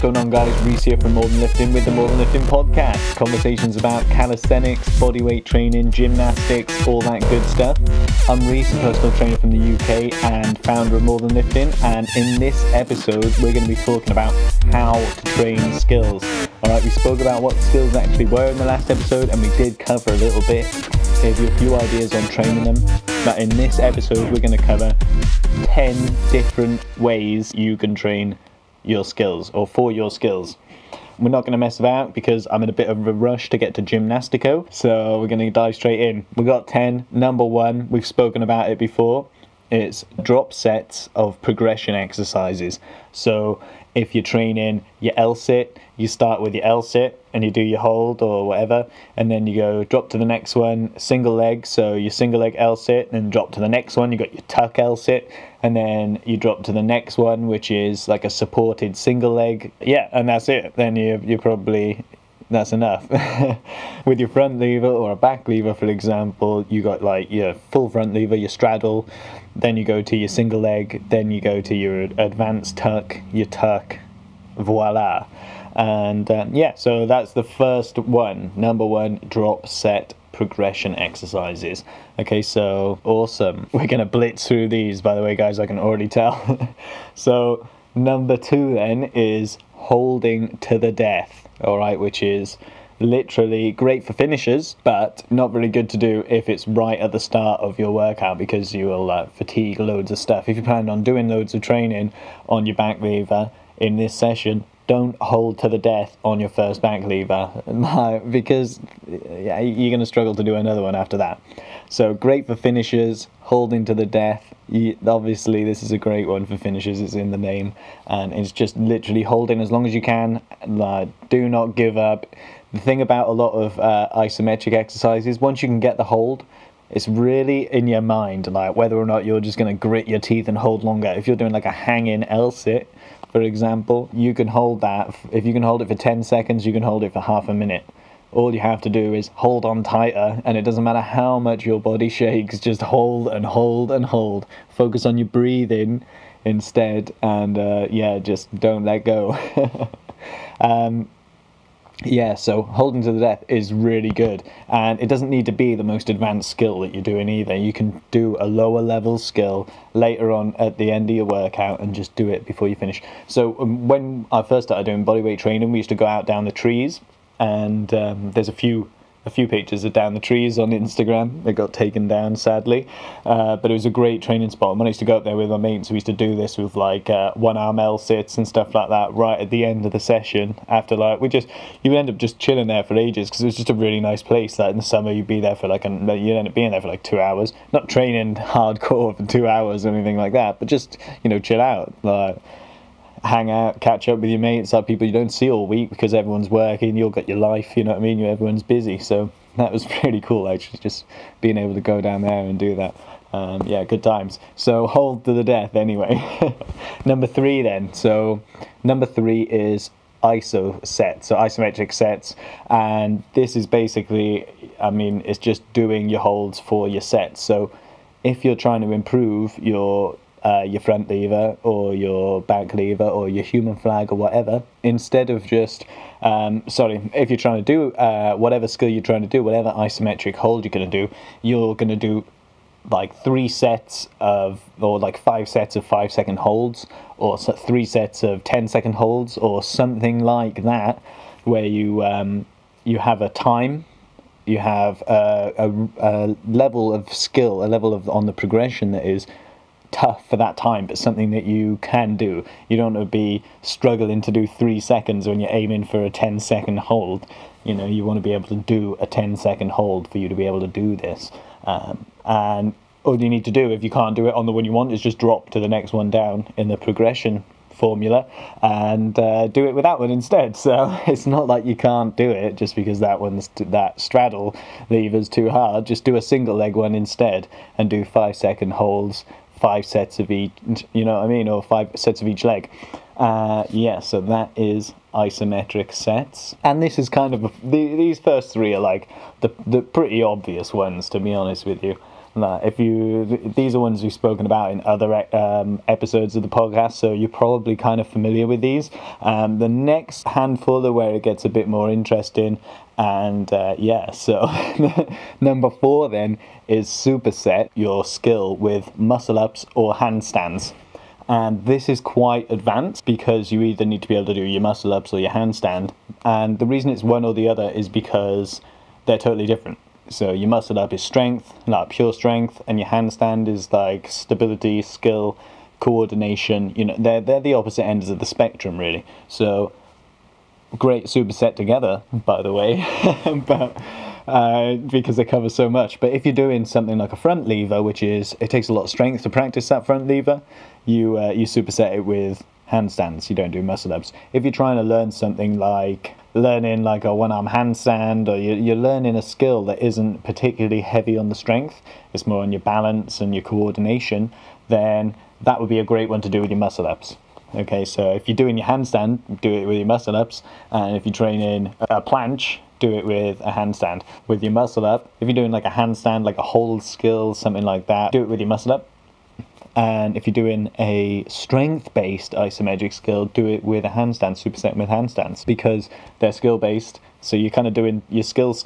going on, guys? Rhys here from More Than Lifting with the More Than Lifting podcast. Conversations about calisthenics, bodyweight training, gymnastics, all that good stuff. I'm Rhys, a personal trainer from the UK and founder of More Than Lifting, and in this episode we're going to be talking about how to train skills. Alright, we spoke about what skills actually were in the last episode, and we did cover a little bit. Gave you a few ideas on training them, but in this episode we're going to cover 10 different ways you can train your skills, or for your skills. We're not going to mess about because I'm in a bit of a rush to get to Gymnastico, so we're going to dive straight in. We got 10. Number 1, we've spoken about it before. It's drop sets of progression exercises. So if you're training your L sit, you start with your L sit and you do your hold or whatever, and then you go drop to the next one, single leg, so your single leg L sit, then drop to the next one, you got your tuck L sit, and then you drop to the next one, which is like a supported single leg. Yeah, and that's it. Then you probably, that's enough. With your front lever or a back lever, for example, you got like your full front lever, your straddle, then you go to your single leg, then you go to your advanced tuck, your tuck, voila. And yeah, so that's the first one. Number 1, drop set progression exercises. Okay, so awesome. We're gonna blitz through these, by the way, guys, I can already tell. So number 2 then is holding to the death. All right, which is literally great for finishers, but not really good to do if it's right at the start of your workout, because you will fatigue loads of stuff. If you plan on doing loads of training on your back lever in this session, don't hold to the death on your first back lever, because yeah, you're going to struggle to do another one after that. So great for finishers, holding to the death. Obviously this is a great one for finishers, it's in the name, and it's just literally holding as long as you can. Do not give up. The thing about a lot of isometric exercises, once you can get the hold, it's really in your mind, like whether or not you're just going to grit your teeth and hold longer. If you're doing like a hang-in L sit, for example, you can hold that. If you can hold it for 10 seconds, you can hold it for half a minute. All you have to do is hold on tighter, and it doesn't matter how much your body shakes, just hold and hold and hold. Focus on your breathing instead, and yeah, just don't let go. Yeah, so holding to the death is really good, and it doesn't need to be the most advanced skill that you're doing either. You can do a lower level skill later on at the end of your workout and just do it before you finish. So when I first started doing bodyweight training, we used to go out down the trees, and there's a few pictures of down the trees on Instagram. They got taken down, sadly, but it was a great training spot. When I used to go up there with my mates, we used to do this with like one-arm L sits and stuff like that right at the end of the session. After like you would end up just chilling there for ages, because it was just a really nice place. Like in the summer, you'd be there for like you'd end up being there for like 2 hours, not training hardcore for 2 hours or anything like that, but just, you know, chill out, like hang out, catch up with your mates, like people you don't see all week because everyone's working, you'll get your life, you know what I mean, everyone's busy. So that was pretty cool, actually, just being able to go down there and do that. Yeah, good times. So hold to the death anyway. Number 3 then. So number 3 is iso sets, so isometric sets, and this is basically, I mean, it's just doing your holds for your sets. So if you're trying to improve your front lever or your back lever or your human flag or whatever, instead of just if you're trying to do whatever skill you're trying to do, whatever isometric hold you're going to do, you're going to do like 3 sets of, or like 5 sets of 5-second holds, or 3 sets of 10-second holds, or something like that, where you have a time, you have a level of skill, a level of on the progression that is tough for that time, but something that you can do. You don't want to be struggling to do 3 seconds when you're aiming for a 10-second hold. You know, you want to be able to do a 10-second hold for you to be able to do this. And all you need to do, if you can't do it on the one you want, is just drop to the next one down in the progression formula and do it with that one instead. So it's not like you can't do it just because that straddle lever's too hard. Just do a single leg one instead and do 5-second holds, 5 sets of each, you know what I mean, or 5 sets of each leg. Yeah, so that is isometric sets, and this is kind of these first 3 are like the pretty obvious ones, to be honest with you. These are ones we've spoken about in other episodes of the podcast, so you're probably kind of familiar with these. The next handful are where it gets a bit more interesting, and so number 4 then is superset your skill with muscle ups or handstands. And this is quite advanced because you either need to be able to do your muscle ups or your handstand, and the reason it's one or the other is because they're totally different. So your muscle up is strength, like pure strength, and your handstand is like stability, skill, coordination. You know, they're the opposite ends of the spectrum, really. So great superset together, by the way, but because they cover so much. But if you're doing something like a front lever, which is, it takes a lot of strength to practice that front lever, you superset it with handstands. You don't do muscle ups. If you're trying to learn something like learning like a one-arm handstand, or you're learning a skill that isn't particularly heavy on the strength, it's more on your balance and your coordination, then that would be a great one to do with your muscle ups. Okay, so if you're doing your handstand, do it with your muscle ups, and if you're training a planche, do it with a handstand. With your muscle up, if you're doing like a handstand, like a hold skill, something like that, do it with your muscle up. And if you're doing a strength-based isometric skill, do it with a handstand, superset with handstands, because they're skill-based. So you're kind of doing your skills,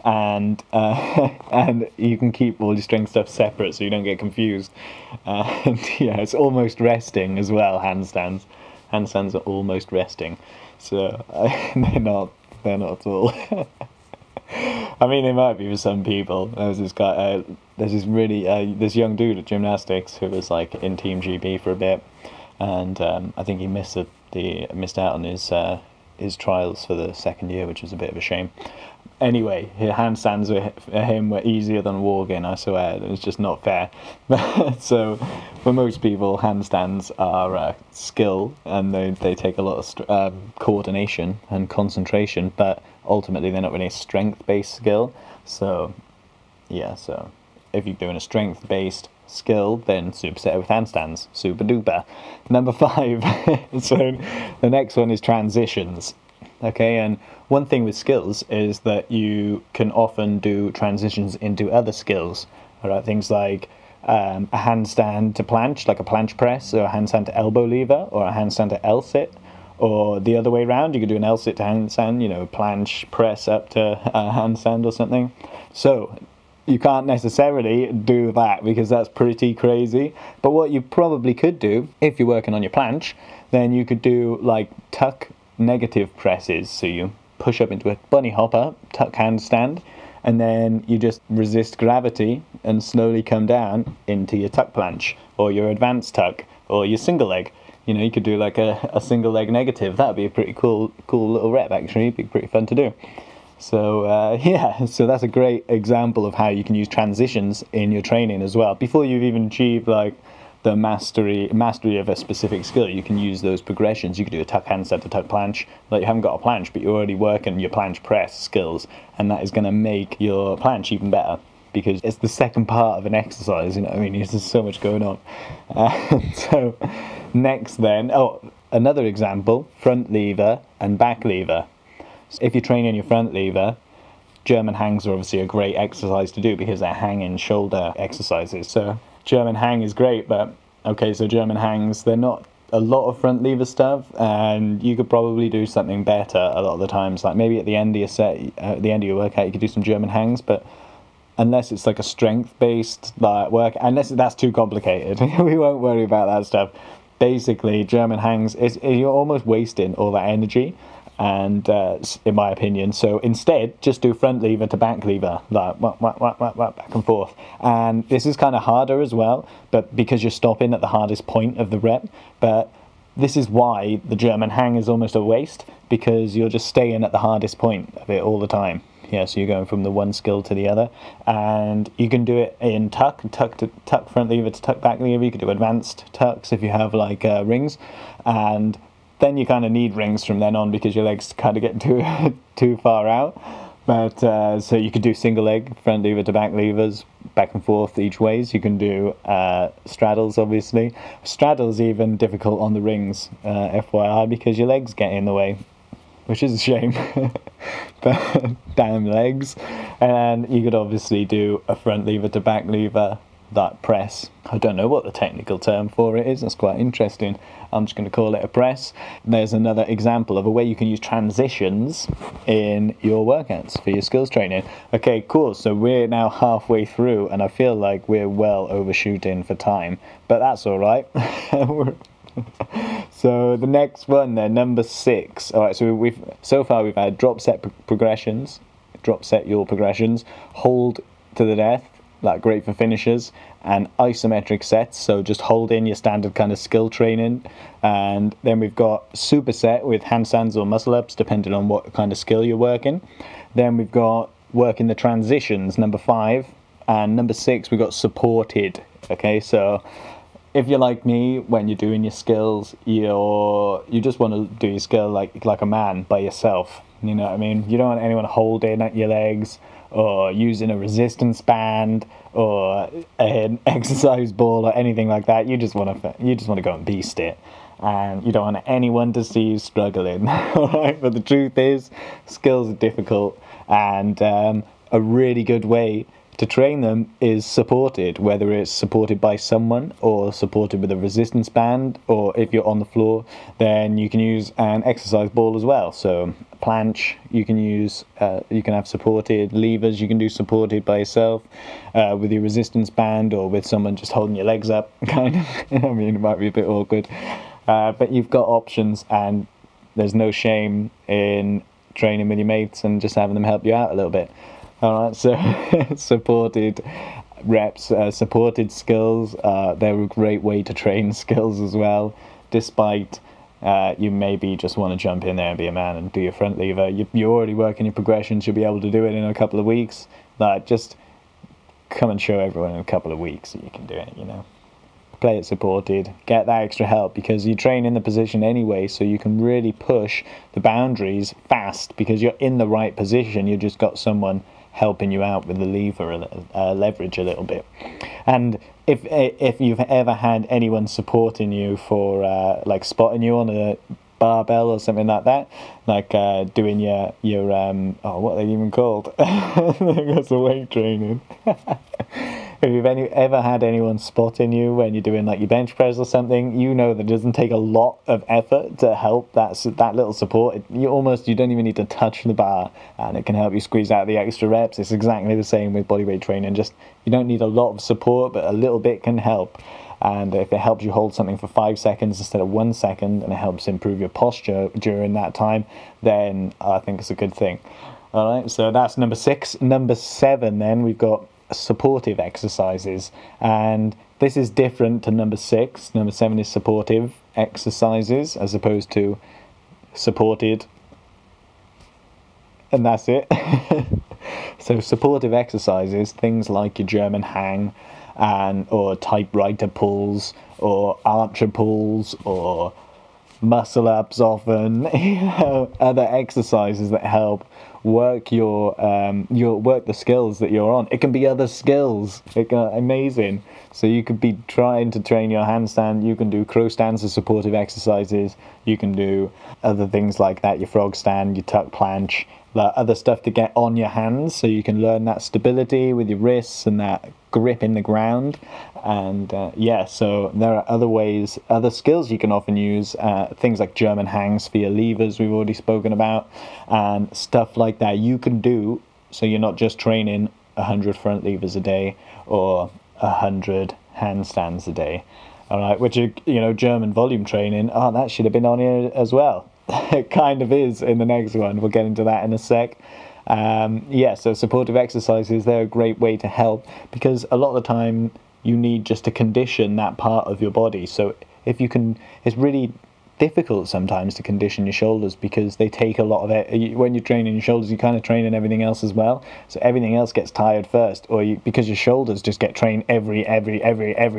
and and you can keep all your strength stuff separate, so you don't get confused. And yeah, it's almost resting as well. Handstands are almost resting, so they're not at all. I mean, they might be for some people. There's this guy, this young dude at gymnastics who was like in Team GB for a bit, and I think he missed out on his trials for the second year, which was a bit of a shame. Anyway, his handstands for him were easier than walking, I swear. It's just not fair. So for most people, handstands are skill, and they take a lot of coordination and concentration, but ultimately they're not really a strength-based skill. So yeah, so if you're doing a strength-based skill, then superset with handstands. Super duper. Number 5. So the next one is transitions. Okay, and one thing with skills is that you can often do transitions into other skills. All right, things like a handstand to planche, like a planche press, or a handstand to elbow lever, or a handstand to L-sit, or the other way around. You could do an L-sit to handstand, you know, planche press up to a handstand or something. So you can't necessarily do that because that's pretty crazy. But what you probably could do, if you're working on your planche, then you could do like tuck negative presses. So you push up into a bunny hop up, tuck handstand, and then you just resist gravity and slowly come down into your tuck planche, or your advanced tuck, or your single leg. You know, you could do like a single leg negative. That would be a pretty cool little rep, actually. It'd be pretty fun to do. So yeah, so that's a great example of how you can use transitions in your training as well. Before you've even achieved like the mastery of a specific skill, you can use those progressions. You could do a tuck handstand to tuck planche. Like, you haven't got a planche, but you're already working your planche press skills, and that is going to make your planche even better, because it's the second part of an exercise, you know what I mean? There's so much going on. So next then, another example, front lever and back lever. So if you're training your front lever, German hangs are obviously a great exercise to do because they're hanging shoulder exercises. So German hang is great, but okay, so German hangs, they're not a lot of front lever stuff, and you could probably do something better a lot of the times. Like maybe at the end of your set, at the end of your workout, you could do some German hangs, but unless it's like a strength-based work, unless that's too complicated, we won't worry about that stuff. Basically, German hangs, you're almost wasting all that energy, and in my opinion, so instead just do front lever to back lever, like back and forth. And this is kind of harder as well, but because you're stopping at the hardest point of the rep. But this is why the German hang is almost a waste, because you're just staying at the hardest point of it all the time. Yeah, so you're going from the one skill to the other, and you can do it in tuck front lever to tuck back lever. You could do advanced tucks if you have like rings, and then you kind of need rings from then on because your legs kind of get too far out. But so you could do single leg front lever to back levers, back and forth each ways. You can do straddles, obviously. Straddles even difficult on the rings, FYI, because your legs get in the way, which is a shame. But damn legs. And you could obviously do a front lever to back lever, that press. I don't know what the technical term for it is. That's quite interesting. I'm just going to call it a press. There's another example of a way you can use transitions in your workouts for your skills training. Okay, cool. So we're now halfway through and I feel like we're well overshooting for time, but that's all right. So the next one then, number 6. All right, so so far we've had drop set progressions, drop set your progressions, hold to the death, like great for finishers, and isometric sets, so just hold in your standard kind of skill training. And then we've got superset with handstands or muscle ups depending on what kind of skill you're working. Then we've got working the transitions, number 5, and number 6 we've got supported. Okay, so if you're like me, when you're doing your skills, you just want to do your skill like a man by yourself. You know what I mean? You don't want anyone holding at your legs or using a resistance band or an exercise ball or anything like that. You just want to go and beast it, and you don't want anyone to see you struggling. All right, but the truth is, skills are difficult, and a really good way to train them is supported, whether it's supported by someone or supported with a resistance band, or if you're on the floor, then you can use an exercise ball as well. So planche, you can use, you can have supported levers, you can do supported by yourself with your resistance band or with someone just holding your legs up, kind of. I mean, it might be a bit awkward, but you've got options, and there's no shame in training with your mates and just having them help you out a little bit. All right, so supported reps, supported skills, they're a great way to train skills as well, despite you maybe just want to jump in there and be a man and do your front lever. You're already working your progressions, you'll be able to do it in a couple of weeks. Like, just come and show everyone in a couple of weeks that you can do it, you know. Play it supported, get that extra help, because you train in the position anyway, so you can really push the boundaries fast because you're in the right position. You just got someone helping you out with the lever, leverage a little bit. And if you've ever had anyone supporting you for like spotting you on a barbell or something like that, like doing your oh, what are they even called? That's the weight training. If you've ever had anyone spotting you when you're doing like your bench press or something, you know that it doesn't take a lot of effort to help that little support. You don't even need to touch the bar, and it can help you squeeze out the extra reps. It's exactly the same with bodyweight training. Just, you don't need a lot of support, but a little bit can help. And if it helps you hold something for 5 seconds instead of 1 second, and it helps improve your posture during that time, then I think it's a good thing. All right, so that's number 6. Number 7, then we've got supportive exercises, and this is different to number 6. Number 7 is supportive exercises as opposed to supported, and that's it. So supportive exercises, things like your German hang, or typewriter pulls, or archer pulls, or muscle ups often, other exercises that help work your work the skills that you're on. It can be other skills. Amazing. So you could be trying to train your handstand, you can do crow stands as supportive exercises, you can do other things like that, your frog stand, your tuck planche, other stuff to get on your hands, so you can learn that stability with your wrists and that grip in the ground. And yeah, so there are other ways, other skills you can often use, things like German hangs for your levers we've already spoken about, and stuff like that you can do, so you're not just training 100 front levers a day or 100 handstands a day. All right, which are, you know, German volume training. Oh, that should have been on here as well. It kind of is in the next one. We'll get into that in a sec. Yeah, so supportive exercises, they're a great way to help, because a lot of the time you need just to condition that part of your body. So if you can, it's really difficult sometimes to condition your shoulders, because they take a lot of it. When you're training your shoulders, you kind of train in everything else as well, so everything else gets tired first, or because your shoulders just get trained every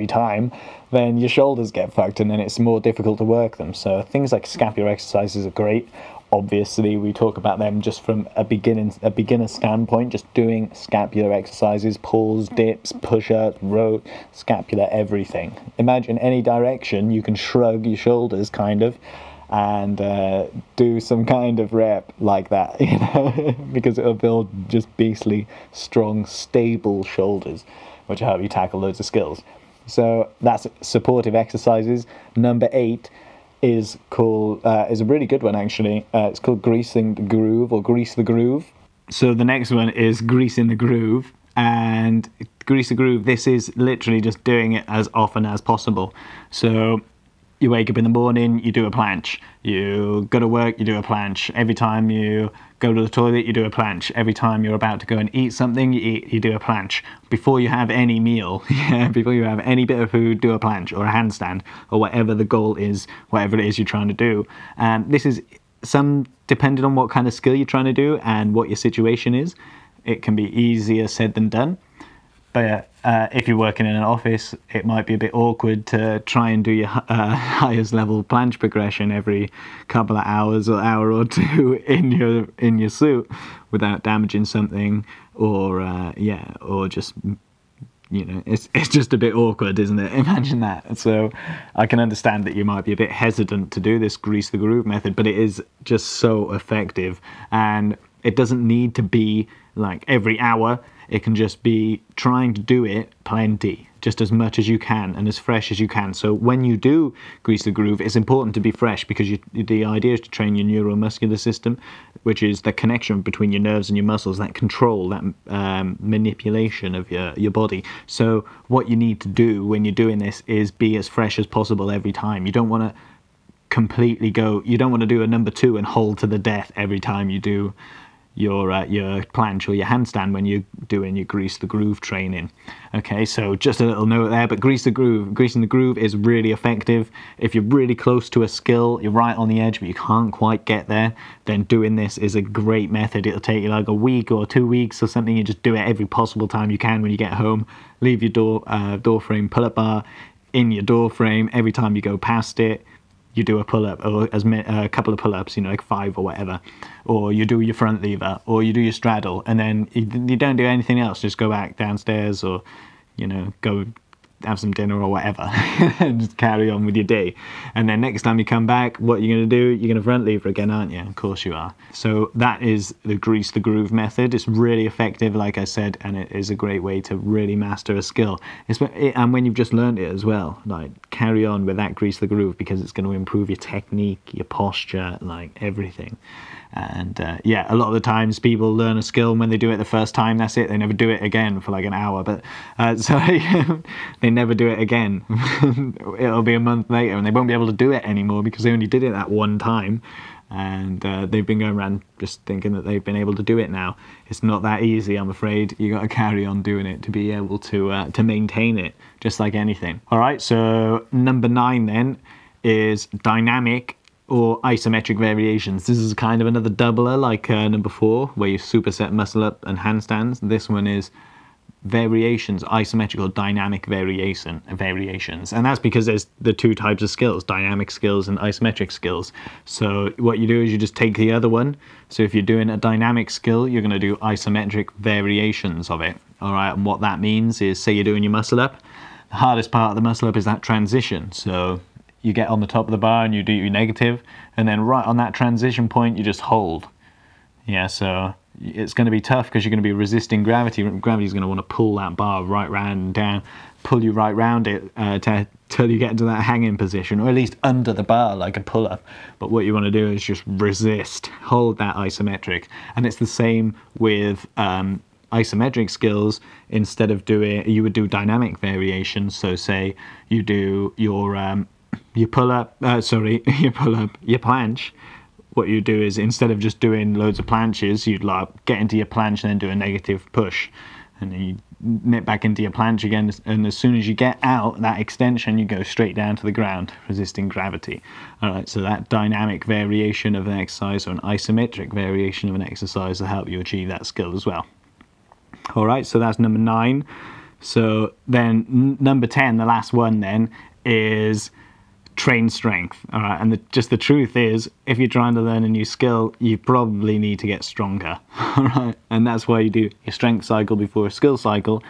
time, then your shoulders get fucked, and then it's more difficult to work them. So things like scapular exercises are great. Obviously, we talk about them just from a beginner standpoint, just doing scapular exercises, pulls, dips, push-ups, row, scapular, everything. Imagine any direction, you can shrug your shoulders, kind of, and do some kind of rep like that, you know, because it'll build just beastly, strong, stable shoulders, which will help you tackle loads of skills. So that's supportive exercises. Number 8 is called is a really good one actually. It's called greasing the groove, or grease the groove. So the next one is greasing the groove, and grease the groove. This is literally just doing it as often as possible. So you wake up in the morning, you do a planche. You go to work, you do a planche. Every time you go to the toilet, you do a planche. Every time you're about to go and eat something, you do a planche. Before you have any meal, before you have any bit of food, do a planche or a handstand, or whatever the goal is, whatever it is you're trying to do. And this is depending on what kind of skill you're trying to do and what your situation is. It can be easier said than done. But if you're working in an office, it might be a bit awkward to try and do your highest level planche progression every couple of hours or hour or two in your suit without damaging something, or or just, you know, it's just a bit awkward, isn't it? Imagine that. So I can understand that you might be a bit hesitant to do this grease the groove method, but it is just so effective, and it doesn't need to be like every hour. It can just be trying to do it plenty, just as much as you can and as fresh as you can. So when you do grease the groove, it's important to be fresh, because the idea is to train your neuromuscular system, which is the connection between your nerves and your muscles, that control, that manipulation of your body. So what you need to do when you're doing this is be as fresh as possible every time. You don't want to completely you don't want to do a number 2 and hold to the death every time you do your planche or your handstand when you're doing your grease the groove training. Okay, so just a little note there, but greasing the groove is really effective. If you're really close to a skill, you're right on the edge, but you can't quite get there, then doing this is a great method. It'll take you like a week or 2 weeks or something. You just do it every possible time you can when you get home. Leave your door frame pull-up bar in your door frame. Every time you go past it, you do a pull-up, or a couple of pull-ups, you know, like 5 or whatever, or you do your front lever, or you do your straddle, and then you don't do anything else. Just go back downstairs, or, you know, go have some dinner or whatever, and just carry on with your day. And then next time you come back, what you're going to do, you're going to front lever again, aren't you? Of course you are. So that is the grease the groove method. It's really effective, like I said, and it is a great way to really master a skill. And when you've just learned it as well, like, carry on with that grease the groove, because it's going to improve your technique, your posture, like everything. And yeah, a lot of the times people learn a skill, and when they do it the first time, that's it. They never do it again for like an hour. But so they never do it again. It'll be a month later, and they won't be able to do it anymore because they only did it that one time. And they've been going around just thinking that they've been able to do it now. It's not that easy, I'm afraid. You got to carry on doing it to be able to maintain it, just like anything. All right, so number 9 then is dynamic or isometric variations. This is kind of another doubler like number 4, where you superset muscle up and handstands. This one is variations, isometric or dynamic variations, and that's because there's the 2 types of skills, dynamic skills and isometric skills. So what you do is you just take the other one. So if you're doing a dynamic skill, you're going to do isometric variations of it. All right, and what that means is, say you're doing your muscle up, the hardest part of the muscle up is that transition. So you get on the top of the bar and you do your negative, and then right on that transition point you just hold. Yeah, so it's going to be tough because you're going to be resisting gravity. Gravity's going to want to pull that bar right round and down, pull you right round it till you get into that hanging position, or at least under the bar like a pull-up. But what you want to do is just resist, hold that isometric. And it's the same with isometric skills. Instead of you would do dynamic variations. So say you do your planche. What you do is, instead of just doing loads of planches, you'd like get into your planche and then do a negative push, and then you nip back into your planche again, and as soon as you get out that extension, you go straight down to the ground, resisting gravity. All right, so that dynamic variation of an exercise, or an isometric variation of an exercise, will help you achieve that skill as well. All right, so that's number 9. So then number 10, the last one then, is train strength. All right, and the truth is, if you're trying to learn a new skill, you probably need to get stronger. All right, and that's why you do your strength cycle before a skill cycle.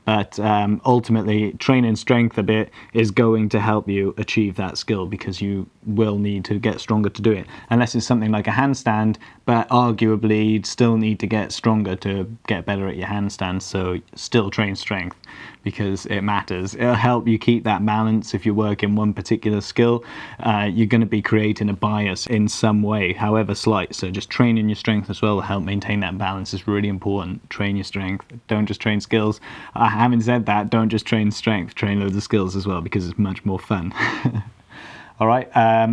But ultimately, training strength a bit is going to help you achieve that skill, because you will need to get stronger to do it. Unless it's something like a handstand, but arguably you'd still need to get stronger to get better at your handstands. So still train strength, because it matters. It'll help you keep that balance. If you work in one particular skill, you're going to be creating a bias in some way, however slight. So just training your strength as well will help maintain that balance. Is really important. Train your strength. Don't just train skills. Having said that, don't just train strength. Train loads of skills as well, because it's much more fun. All right,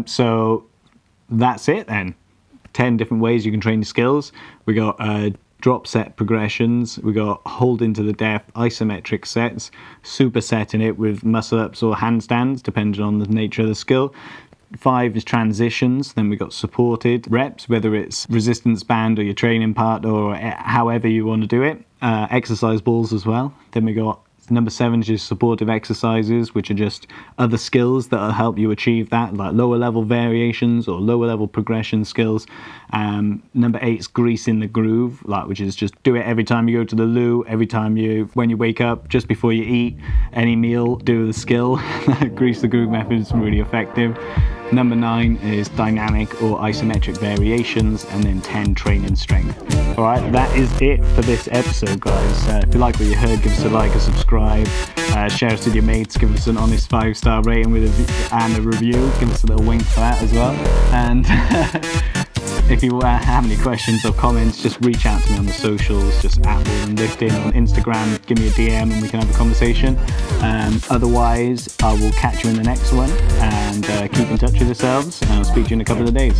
so that's it then. 10 different ways you can train your skills. We got drop set progressions, we got holding to the death, isometric sets, supersetting it with muscle ups or handstands, depending on the nature of the skill. 5 is transitions. Then we got supported reps, whether it's resistance band or your training part, or however you want to do it. Exercise balls as well. Then we got number 7 is just supportive exercises, which are just other skills that will help you achieve that, like lower level variations or lower level progression skills. Number 8 is greasing the groove, which is just do it every time you go to the loo, every time when you wake up, just before you eat any meal, do the skill. Grease the groove method is really effective. Number 9 is dynamic or isometric variations, and then 10, training strength. All right, that is it for this episode, guys. If you like what you heard, give us a like, a subscribe, share us with your mates, give us an honest 5-star rating and a review. Give us a little wink for that as well. And if you have any questions or comments, just reach out to me on the socials, just @MorganLifting on Instagram. Give me a DM and we can have a conversation. Otherwise, I will catch you in the next one, and keep in touch with yourselves, and I'll speak to you in a couple of days.